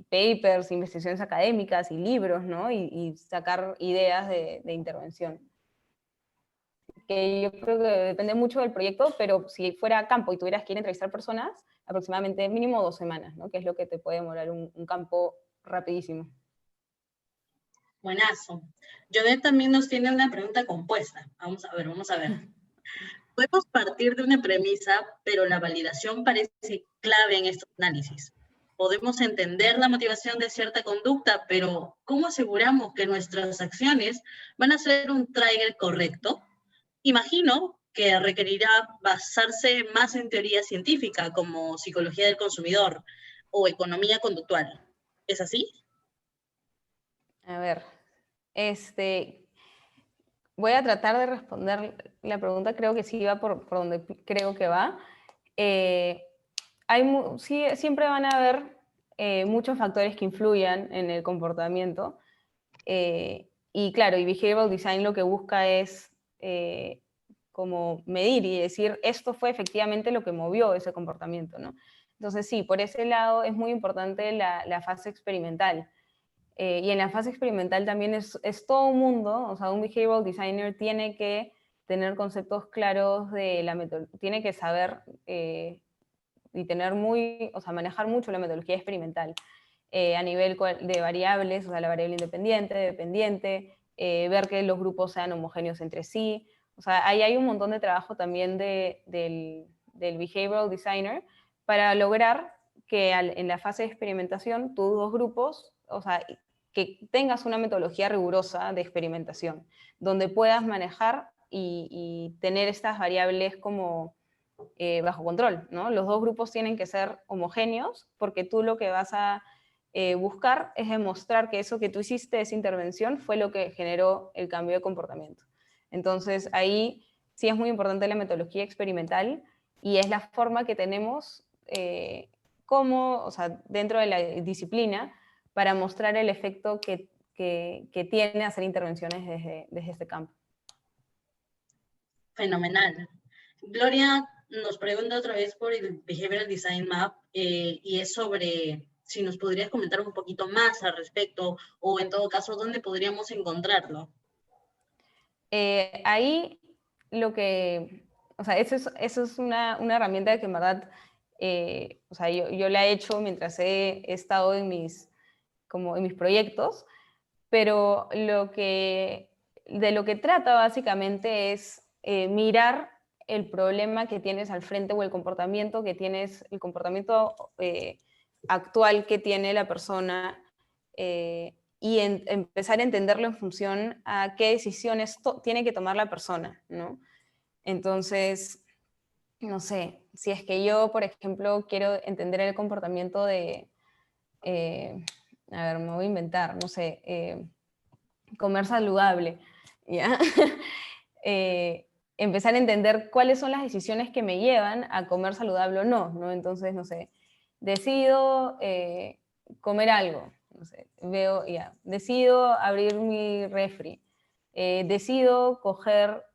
papers, investigaciones académicas y libros, ¿no? Y sacar ideas de intervención. Que yo creo que depende mucho del proyecto, pero si fuera campo y tuvieras que ir a entrevistar personas, aproximadamente mínimo 2 semanas, ¿no? Que es lo que te puede demorar un campo rapidísimo. Buenazo. Jodet también nos tiene una pregunta compuesta. Vamos a ver, vamos a ver. Podemos partir de una premisa, pero la validación parece clave en estos análisis. Podemos entender la motivación de cierta conducta, pero ¿cómo aseguramos que nuestras acciones van a ser un trigger correcto? Imagino que requerirá basarse más en teoría científica, como psicología del consumidor o economía conductual. ¿Es así? A ver, voy a tratar de responder la pregunta, creo que sí va por donde creo que va. Sí, siempre van a haber muchos factores que influyan en el comportamiento. Y claro, y Behavioral Design lo que busca es como medir y decir, esto fue efectivamente lo que movió ese comportamiento, ¿no? Entonces sí, por ese lado es muy importante la fase experimental. Y en la fase experimental también es todo un mundo, o sea, un behavioral designer tiene que tener conceptos claros de la metodología, tiene que saber y tener o sea, manejar mucho la metodología experimental a nivel de variables, o sea, la variable independiente, dependiente, ver que los grupos sean homogéneos entre sí. O sea, ahí hay un montón de trabajo también del behavioral designer para lograr que en la fase de experimentación tus dos grupos, o sea, que tengas una metodología rigurosa de experimentación, donde puedas manejar y tener estas variables como bajo control, ¿no? Los dos grupos tienen que ser homogéneos porque tú lo que vas a buscar es demostrar que eso que tú hiciste, esa intervención, fue lo que generó el cambio de comportamiento. Entonces ahí sí es muy importante la metodología experimental y es la forma que tenemos o sea, dentro de la disciplina para mostrar el efecto que tiene hacer intervenciones desde este campo. Fenomenal. Gloria nos pregunta otra vez por el Behavioral Design Map y es sobre si nos podrías comentar un poquito más al respecto o en todo caso, ¿dónde podríamos encontrarlo? Ahí lo que, o sea, eso es una herramienta que en verdad, o sea, yo la he hecho mientras he estado en como en mis proyectos, pero de lo que trata básicamente es mirar el problema que tienes al frente o el comportamiento que tienes, el comportamiento actual que tiene la persona y empezar a entenderlo en función a qué decisiones tiene que tomar la persona, ¿no? Entonces, no sé, si es que yo, por ejemplo, quiero entender el comportamiento eh, a ver, me voy a inventar, no sé, comer saludable, ¿ya? Empezar a entender cuáles son las decisiones que me llevan a comer saludable o no, ¿no? Entonces, no sé, decido comer algo, no sé, veo, ya, decido abrir mi refri, decido coger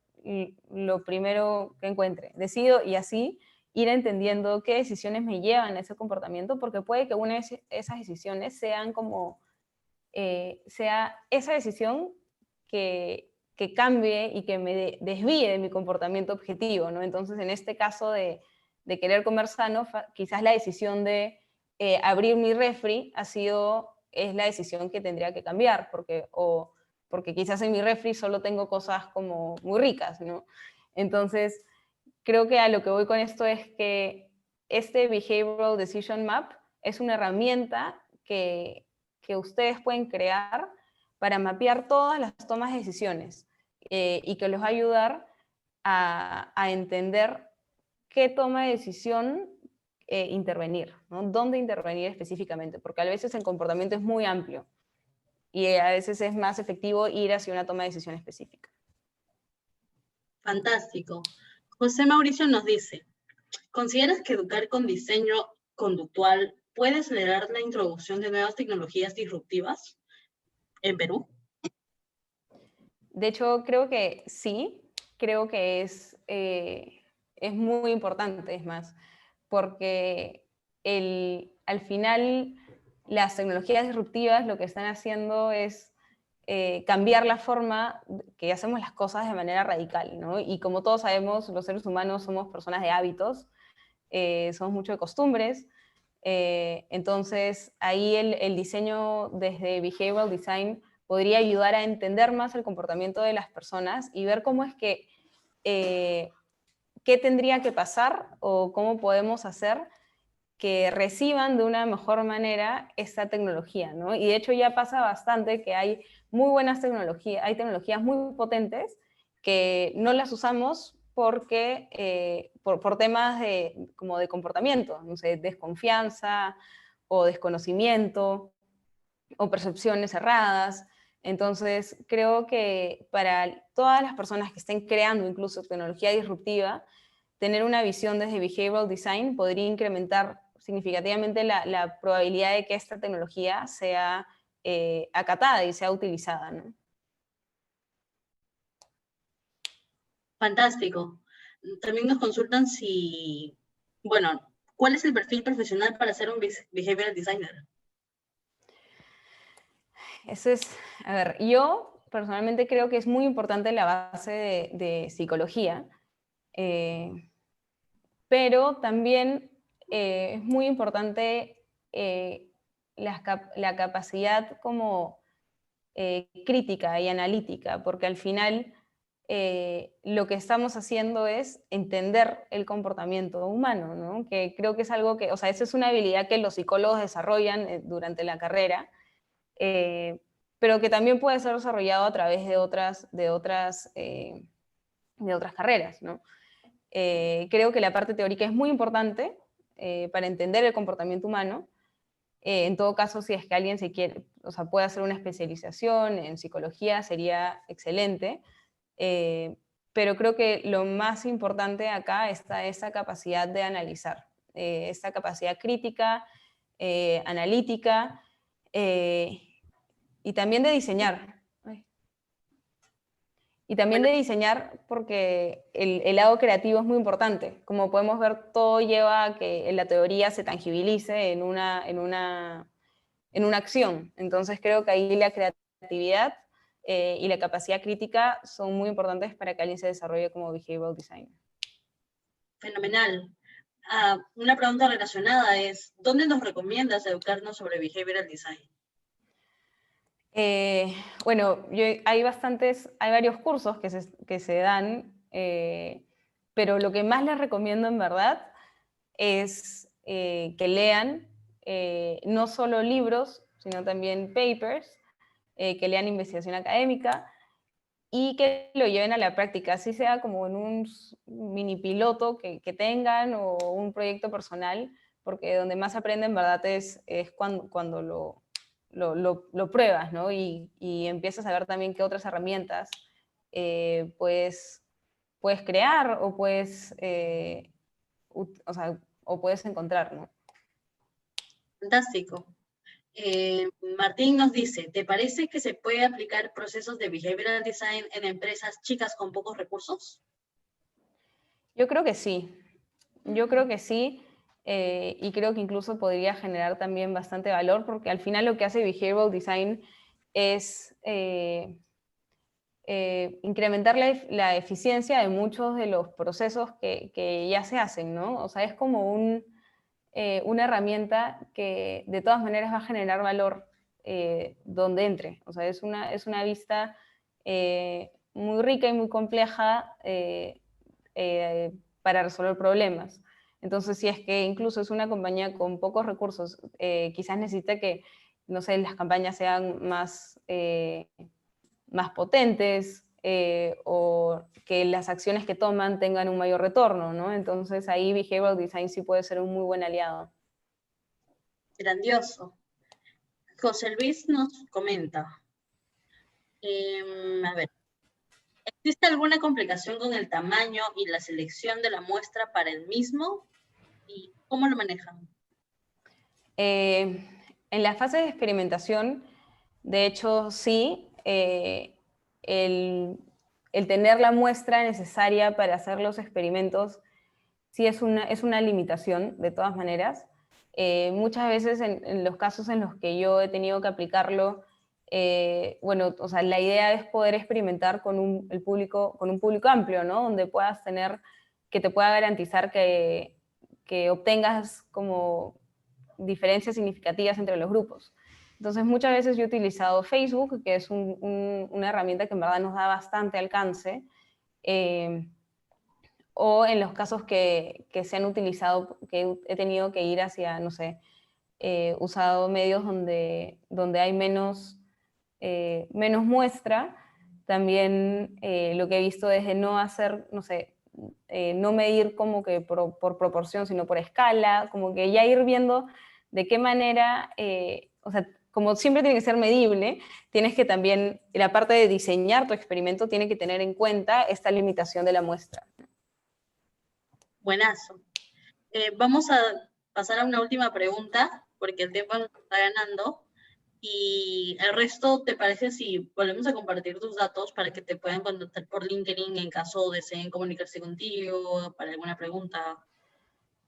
lo primero que encuentre, decido y así ir entendiendo qué decisiones me llevan a ese comportamiento, porque puede que una de esas decisiones sean como sea esa decisión que cambie y que me desvíe de mi comportamiento objetivo, ¿no? Entonces, en este caso de querer comer sano, quizás la decisión de abrir mi refri es la decisión que tendría que cambiar, porque quizás en mi refri solo tengo cosas como muy ricas, ¿no? Entonces, creo que a lo que voy con esto es que este Behavioral Decision Map es una herramienta que ustedes pueden crear para mapear todas las tomas de decisiones y que los va a ayudar a entender qué toma de decisión intervenir, ¿no? Dónde intervenir específicamente, porque a veces el comportamiento es muy amplio y a veces es más efectivo ir hacia una toma de decisión específica. Fantástico. José Mauricio nos dice, ¿consideras que educar con diseño conductual puede acelerar la introducción de nuevas tecnologías disruptivas en Perú? De hecho, creo que sí, creo que es muy importante, es más, porque al final las tecnologías disruptivas lo que están haciendo es cambiar la forma que hacemos las cosas de manera radical, ¿no? Y como todos sabemos, los seres humanos somos personas de hábitos, somos mucho de costumbres, entonces ahí el diseño desde Behavioral Design podría ayudar a entender más el comportamiento de las personas y ver cómo es que, qué tendría que pasar o cómo podemos hacer que reciban de una mejor manera esta tecnología, ¿no? Y de hecho ya pasa bastante que hay muy buenas tecnologías, hay tecnologías muy potentes que no las usamos porque, por temas como de comportamiento, no sé, desconfianza o desconocimiento o percepciones erradas. Entonces, creo que para todas las personas que estén creando incluso tecnología disruptiva, tener una visión desde Behavioral Design podría incrementar significativamente la probabilidad de que esta tecnología sea acatada y sea utilizada, ¿no? Fantástico. También nos consultan si, bueno, ¿cuál es el perfil profesional para ser un behavioral designer? Eso es, a ver, yo personalmente creo que es muy importante la base de psicología, pero también es muy importante la capacidad como crítica y analítica, porque al final lo que estamos haciendo es entender el comportamiento humano, ¿no? Que creo que es algo que, o sea, esa es una habilidad que los psicólogos desarrollan durante la carrera, eh, pero que también puede ser desarrollado a través de otras carreras, ¿no? Creo que la parte teórica es muy importante para entender el comportamiento humano. En todo caso, si es que alguien se quiere, o sea, puede hacer una especialización en psicología, sería excelente. Pero creo que lo más importante acá está esa capacidad de analizar, esa capacidad crítica, analítica eh, y también de diseñar. Y también Bueno, de diseñar porque el lado creativo es muy importante. Como podemos ver, todo lleva a que la teoría se tangibilice en una acción. Entonces creo que ahí la creatividad y la capacidad crítica son muy importantes para que alguien se desarrolle como behavioral designer. Fenomenal. Una pregunta relacionada es, ¿dónde nos recomiendas educarnos sobre behavioral design? Bueno, hay varios cursos que se dan, pero lo que más les recomiendo en verdad es que lean no solo libros, sino también papers, que lean investigación académica y que lo lleven a la práctica, así sea como en un mini piloto que tengan o un proyecto personal, porque donde más aprenden en verdad es cuando lo pruebas, ¿no? Y empiezas a ver también qué otras herramientas puedes crear o o puedes encontrar, ¿no? Fantástico. Martín nos dice, ¿te parece que se puede aplicar procesos de behavioral design en empresas chicas con pocos recursos? Yo creo que sí. Yo creo que sí. Y creo que incluso podría generar también bastante valor, porque al final lo que hace behavioral design es incrementar la eficiencia de muchos de los procesos que ya se hacen, ¿no? O sea, es como una herramienta que de todas maneras va a generar valor donde entre. O sea, es una vista muy rica y muy compleja para resolver problemas. Entonces, si es que incluso es una compañía con pocos recursos, quizás necesita que, no sé, las campañas sean más potentes o que las acciones que toman tengan un mayor retorno, ¿no? Entonces ahí behavioral design sí puede ser un muy buen aliado. Grandioso. José Luis nos comenta, a ver, ¿existe alguna complicación con el tamaño y la selección de la muestra para el mismo? ¿Y cómo lo manejan? En la fase de experimentación, de hecho, sí, el tener la muestra necesaria para hacer los experimentos sí es una limitación, de todas maneras. Muchas veces en los casos en los que yo he tenido que aplicarlo, bueno, o sea, la idea es poder experimentar con un público amplio, ¿no? Donde puedas que te pueda garantizar que obtengas como diferencias significativas entre los grupos. Entonces, muchas veces yo he utilizado Facebook, que es una herramienta que en verdad nos da bastante alcance, o en los casos que se han utilizado, que he tenido que ir hacia, no sé, usado medios donde hay menos muestra, también lo que he visto es de no hacer, no sé, no medir como que por proporción, sino por escala, como que ya ir viendo de qué manera, o sea, como siempre tiene que ser medible, tienes que también, la parte de diseñar tu experimento tiene que tener en cuenta esta limitación de la muestra. Buenazo. Vamos a pasar a una última pregunta, porque el tiempo nos está ganando. Y el resto, ¿te parece si volvemos a compartir tus datos para que te puedan contactar por LinkedIn en caso deseen comunicarse contigo para alguna pregunta?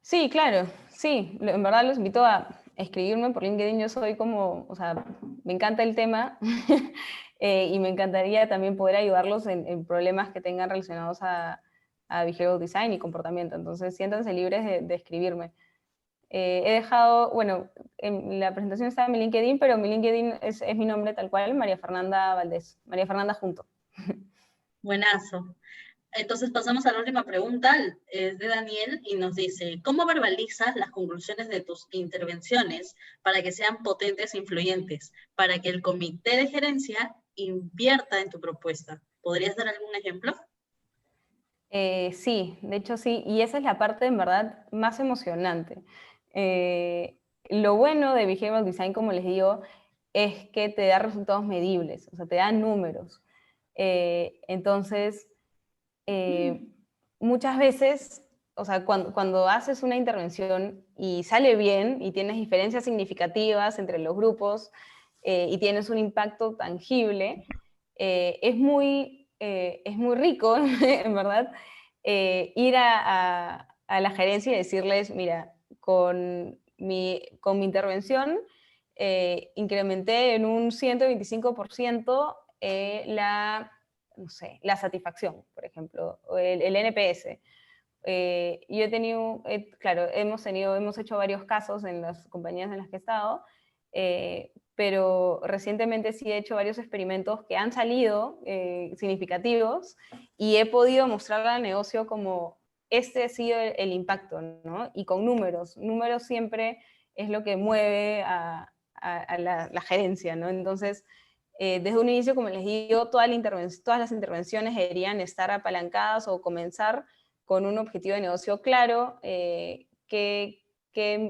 Sí, claro, sí, en verdad los invito a escribirme por LinkedIn. Yo soy como, o sea, me encanta el tema y me encantaría también poder ayudarlos en problemas que tengan relacionados a behavioral design y comportamiento. Entonces, siéntanse libres de escribirme. He dejado, bueno, en la presentación está mi LinkedIn, pero mi LinkedIn es mi nombre tal cual, María Fernanda Valdés, María Fernanda junto. Buenazo. Entonces pasamos a la última pregunta, es de Daniel y nos dice, ¿cómo verbalizas las conclusiones de tus intervenciones para que sean potentes e influyentes, para que el comité de gerencia invierta en tu propuesta? ¿Podrías dar algún ejemplo? Sí, de hecho sí, y esa es la parte en verdad más emocionante. Lo bueno de Behavioral Design, como les digo, es que te da resultados medibles, o sea, te da números. Entonces, muchas veces, o sea, cuando haces una intervención y sale bien y tienes diferencias significativas entre los grupos y tienes un impacto tangible, es muy rico, en verdad, ir a la gerencia y decirles, mira, con mi intervención incrementé en un 125% no sé, la satisfacción, por ejemplo, o el NPS. Yo he tenido, claro, hemos hecho varios casos en las compañías en las que he estado, pero recientemente sí he hecho varios experimentos que han salido significativos y he podido mostrarle al negocio como este ha sido el impacto, ¿no? Y con números. Números siempre es lo que mueve a la gerencia, ¿no? Entonces, desde un inicio, como les digo, todas las intervenciones deberían estar apalancadas o comenzar con un objetivo de negocio claro, qué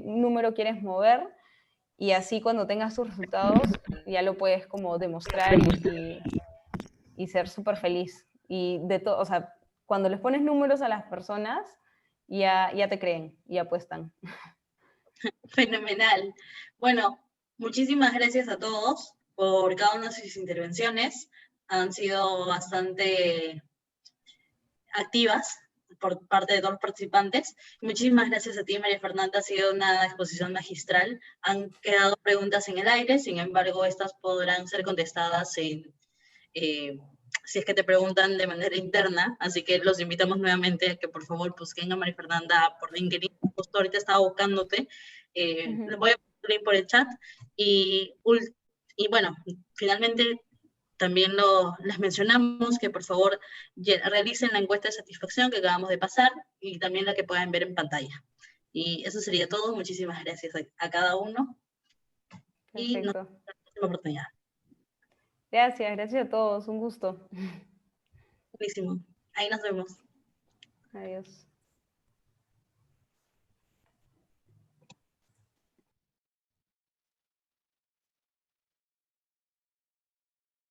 número quieres mover, y así cuando tengas tus resultados ya lo puedes como demostrar y ser súper feliz. Y de todo, o sea, cuando les pones números a las personas, ya te creen y apuestan. Fenomenal. Bueno, muchísimas gracias a todos por cada una de sus intervenciones. Han sido bastante activas por parte de todos los participantes. Muchísimas gracias a ti, María Fernanda. Ha sido una exposición magistral. Han quedado preguntas en el aire, sin embargo, estas podrán ser contestadas si es que te preguntan de manera interna. Así que los invitamos nuevamente a que por favor busquen a María Fernanda por LinkedIn. Justo ahorita estaba buscándote. Les voy a poner por el chat. Y bueno, finalmente también les mencionamos que por favor realicen la encuesta de satisfacción que acabamos de pasar y también la que puedan ver en pantalla. Y eso sería todo. Muchísimas gracias a cada uno. Y nos vemos en la próxima oportunidad. Gracias a todos. Un gusto. Buenísimo. Ahí nos vemos. Adiós.